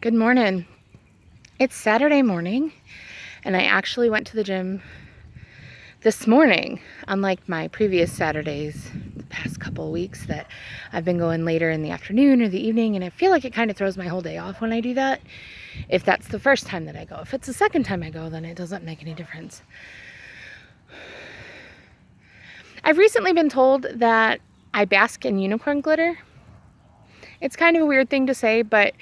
Good morning. It's Saturday morning, and I actually went to the gym this morning, unlike my previous Saturdays the past couple of weeks that I've been going later in the afternoon or the evening, and I feel like it kind of throws my whole day off when I do that, if that's the first time that I go. If it's the second time I go, then it doesn't make any difference. I've recently been told that I bask in unicorn glitter. It's kind of a weird thing to say, but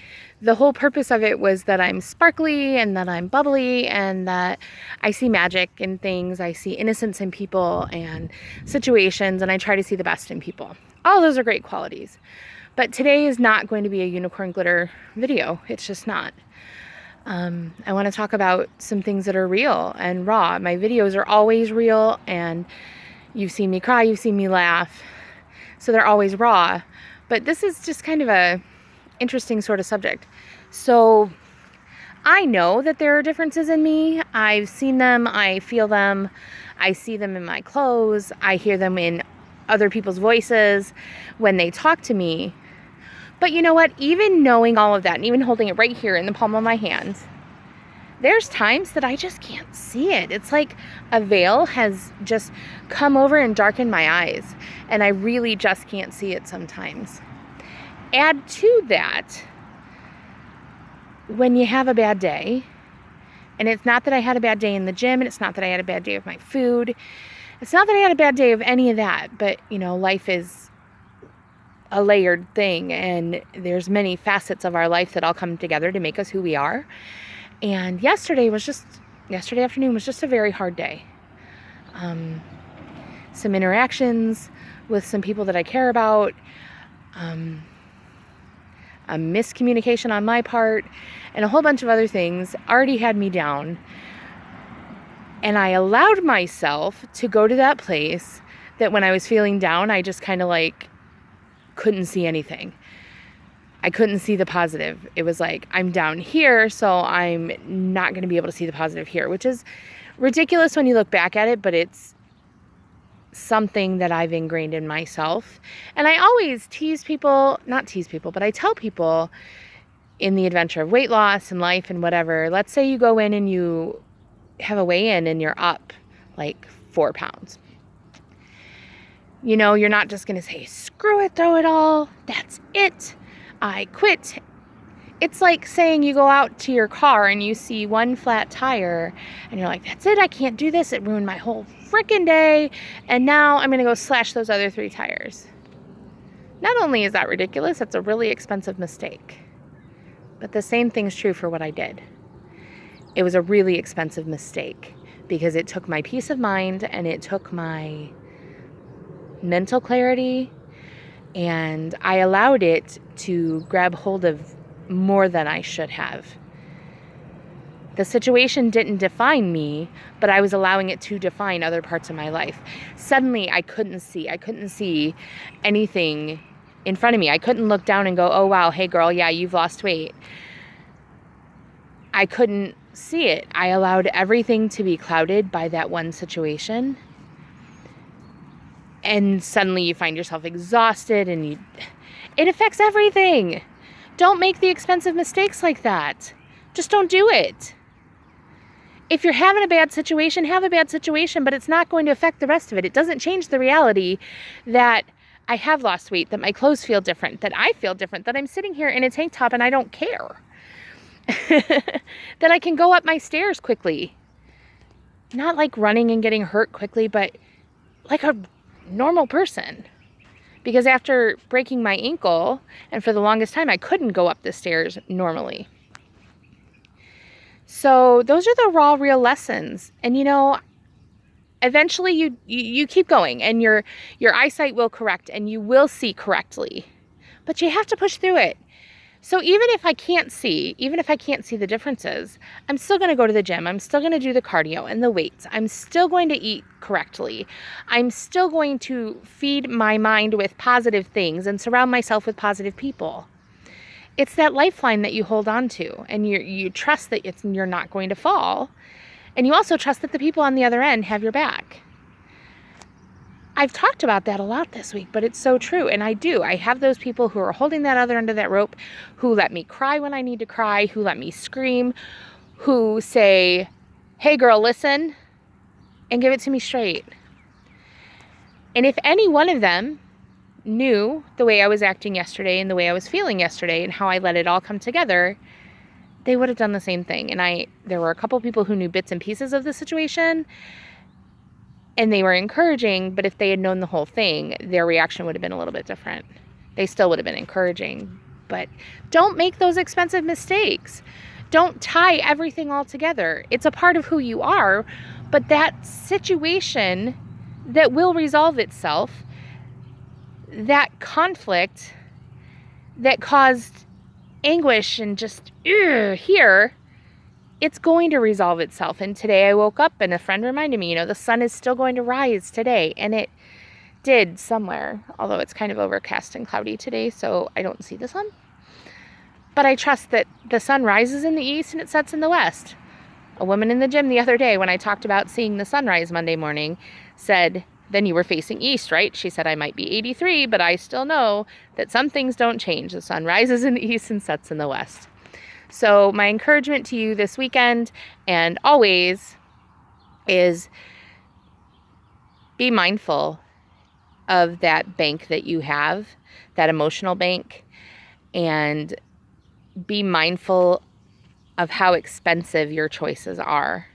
the whole purpose of it was that I'm sparkly and that I'm bubbly and that I see magic in things. I see innocence in people and situations, and I try to see the best in people. All those are great qualities. But today is not going to be a unicorn glitter video. It's just not. I want to talk about some things that are real and raw. My videos are always real, and you've seen me cry, you've seen me laugh. So they're always raw. But this is just kind of a interesting sort of subject. So I know that there are differences in me. I've seen them, I feel them, I see them in my clothes, I hear them in other people's voices when they talk to me. But you know what? Even knowing all of that and even holding it right here in the palm of my hands, there's times that I just can't see it. It's like a veil has just come over and darkened my eyes, and I really just can't see it sometimes. Add to that, when you have a bad day, and it's not that I had a bad day in the gym, and it's not that I had a bad day with my food, it's not that I had a bad day of any of that, but you know, life is a layered thing, and there's many facets of our life that all come together to make us who we are. And yesterday afternoon was just a very hard day. Some interactions with some people that I care about, a miscommunication on my part, and a whole bunch of other things already had me down. And I allowed myself to go to that place that when I was feeling down, I just kind of like couldn't see anything. I couldn't see the positive. It was like, I'm down here, so I'm not going to be able to see the positive here, which is ridiculous when you look back at it, but it's something that I've ingrained in myself. And I always but I tell people in the adventure of weight loss and life and whatever, let's say you go in and you have a weigh-in and you're up like 4 pounds. You know, you're not just going to say, screw it, throw it all, that's it, I quit. It's like saying you go out to your car and you see one flat tire and you're like, that's it, I can't do this, it ruined my whole freaking day, and now I'm going to go slash those other 3 tires. Not only is that ridiculous, that's a really expensive mistake. But the same thing's true for what I did. It was a really expensive mistake because it took my peace of mind and it took my mental clarity, and I allowed it to grab hold of more than I should have. The situation didn't define me, but I was allowing it to define other parts of my life. Suddenly, I couldn't see anything in front of me. I couldn't look down and go, oh wow, hey girl, yeah, you've lost weight. I couldn't see it. I allowed everything to be clouded by that one situation. And suddenly you find yourself exhausted, and it affects everything. Don't make the expensive mistakes like that. Just don't do it. If you're having a bad situation, have a bad situation, but it's not going to affect the rest of it. It doesn't change the reality that I have lost weight, that my clothes feel different, that I feel different, that I'm sitting here in a tank top and I don't care. That I can go up my stairs quickly. Not like running and getting hurt quickly, but like a normal person. Because after breaking my ankle, and for the longest time I couldn't go up the stairs normally. So those are the raw, real lessons. And you know, eventually you keep going, and your eyesight will correct and you will see correctly. But you have to push through it. So even if I can't see the differences, I'm still going to go to the gym. I'm still going to do the cardio and the weights. I'm still going to eat correctly. I'm still going to feed my mind with positive things and surround myself with positive people. It's that lifeline that you hold on to, and you trust that you're not going to fall. And you also trust that the people on the other end have your back. I've talked about that a lot this week, but it's so true. And I do. I have those people who are holding that other end of that rope, who let me cry when I need to cry, who let me scream, who say, hey girl, listen, and give it to me straight. And if any one of them knew the way I was acting yesterday and the way I was feeling yesterday and how I let it all come together, they would have done the same thing. And there were a couple people who knew bits and pieces of the situation, and they were encouraging, but if they had known the whole thing, their reaction would have been a little bit different. They still would have been encouraging, but don't make those expensive mistakes. Don't tie everything all together. It's a part of who you are, but that situation that will resolve itself, that conflict that caused anguish and just here, it's going to resolve itself. And today I woke up and a friend reminded me, the sun is still going to rise today. And it did somewhere, although it's kind of overcast and cloudy today, so I don't see the sun. But I trust that the sun rises in the east and it sets in the west. A woman in the gym the other day, when I talked about seeing the sunrise Monday morning, said, then you were facing east, right? She said, I might be 83, but I still know that some things don't change. The sun rises in the east and sets in the west. So my encouragement to you this weekend and always is be mindful of that bank that you have, that emotional bank, and be mindful of how expensive your choices are,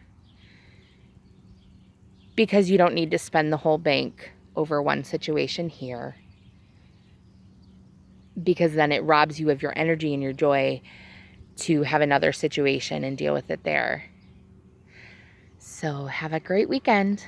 because you don't need to spend the whole bank over one situation here, because then it robs you of your energy and your joy to have another situation and deal with it there. So have a great weekend.